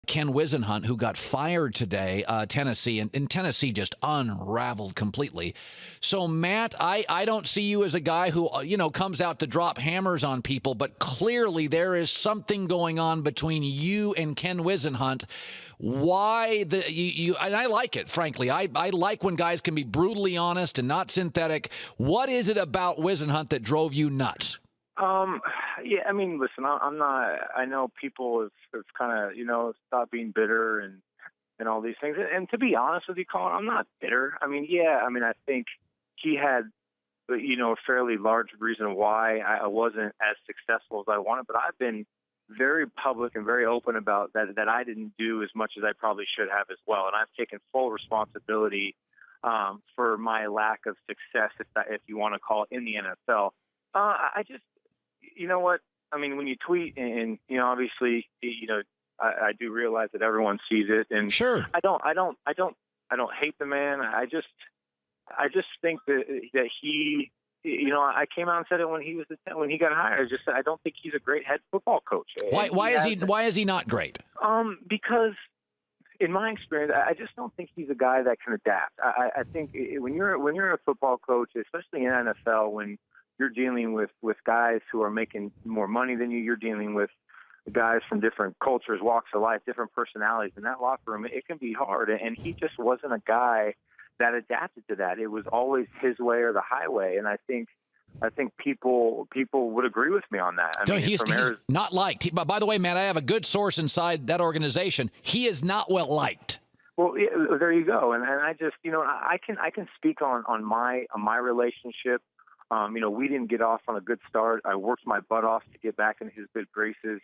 Ken Whisenhunt, who got fired today, Tennessee, and Tennessee just unraveled completely. So, Matt, I don't see you as a guy who, comes out to drop hammers on people, but clearly there is something going on between you and Ken Whisenhunt. Why and I like it, frankly. I like when guys can be brutally honest and not synthetic. What is it about Whisenhunt that drove you nuts? Yeah, I mean, listen, I'm not, I know people have kind of, stopped being bitter and all these things. And to be honest with you, Colin, I'm not bitter. I mean, yeah, I think he had, a fairly large reason why I wasn't as successful as I wanted, but I've been very public and very open about that I didn't do as much as I probably should have as well. And I've taken full responsibility for my lack of success, if you want to call it, in the NFL. I just, you know what? I mean, when you tweet and obviously, I do realize that everyone sees it, and sure, I don't hate the man. I just think that he, I came out and said it when he got hired. I just said I don't think he's a great head football coach. Why is he not great? Because in my experience, I just don't think he's a guy that can adapt. I think when you're a football coach, especially in NFL, when you're dealing with guys who are making more money than you. You're dealing with guys from different cultures, walks of life, different personalities. In that locker room, it can be hard. And he just wasn't a guy that adapted to that. It was always his way or the highway. And I think people would agree with me on that. He's not liked. But by the way, man, I have a good source inside that organization. He is not well liked. Well, yeah, there you go. And I just, I can speak on my relationship. We didn't get off on a good start. I worked my butt off to get back in his good graces.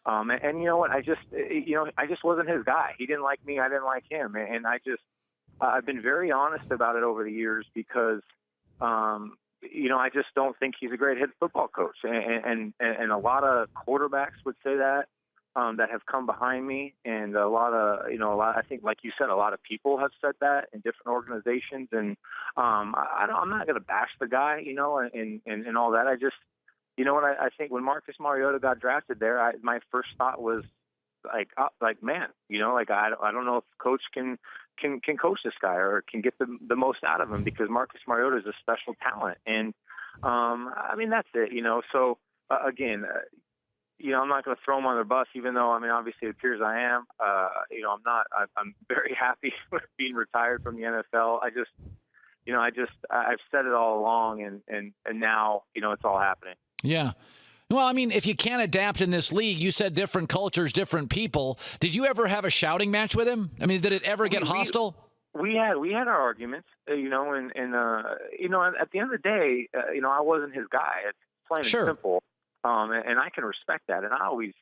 And you know what? I just wasn't his guy. He didn't like me. I didn't like him. And I've been very honest about it over the years because, I just don't think he's a great head football coach. And a lot of quarterbacks would say that have come behind me. And I think, like you said, a lot of people have said that in different organizations. And I'm not going to bash the guy, and all that. I just, I think when Marcus Mariota got drafted there, my first thought was man, I don't know if coach can coach this guy or can get the most out of him, because Marcus Mariota is a special talent. And that's it, So again. I'm not going to throw him on the bus, even though, obviously it appears I am. I'm not. I'm very happy with being retired from the NFL. I've said it all along, and now, it's all happening. Yeah. Well, if you can't adapt in this league, you said different cultures, different people. Did you ever have a shouting match with him? Did it ever get hostile? We had our arguments, and at the end of the day, I wasn't his guy. It's plain and simple. And I can respect that. And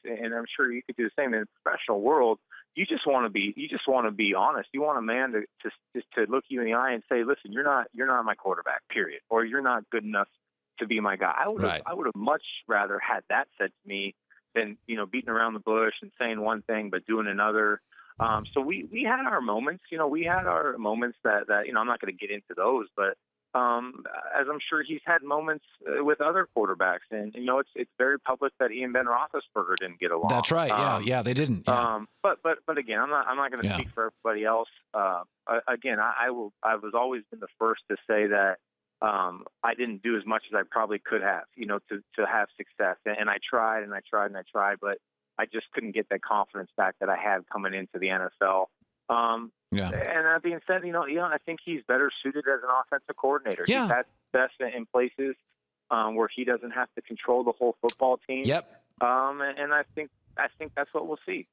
and I'm sure you could do the same in the professional world. You just want to be honest. You want a man to look you in the eye and say, listen, you're not my quarterback, period. Or you're not good enough to be my guy. I would have much rather had that said to me than, beating around the bush and saying one thing, but doing another. So we had our moments, we had our moments that, I'm not going to get into those, but, as I'm sure he's had moments with other quarterbacks, and it's very public that he and Ben Roethlisberger didn't get along. That's right. Yeah, they didn't. Yeah. But again, I'm not going to speak for everybody else. Again, I've always been the first to say that I didn't do as much as I probably could have, to have success. And I tried, but I just couldn't get that confidence back that I had coming into the NFL. Yeah. And that being said, I think he's better suited as an offensive coordinator. Yeah. He's had best in places where he doesn't have to control the whole football team. Yep. And I think that's what we'll see.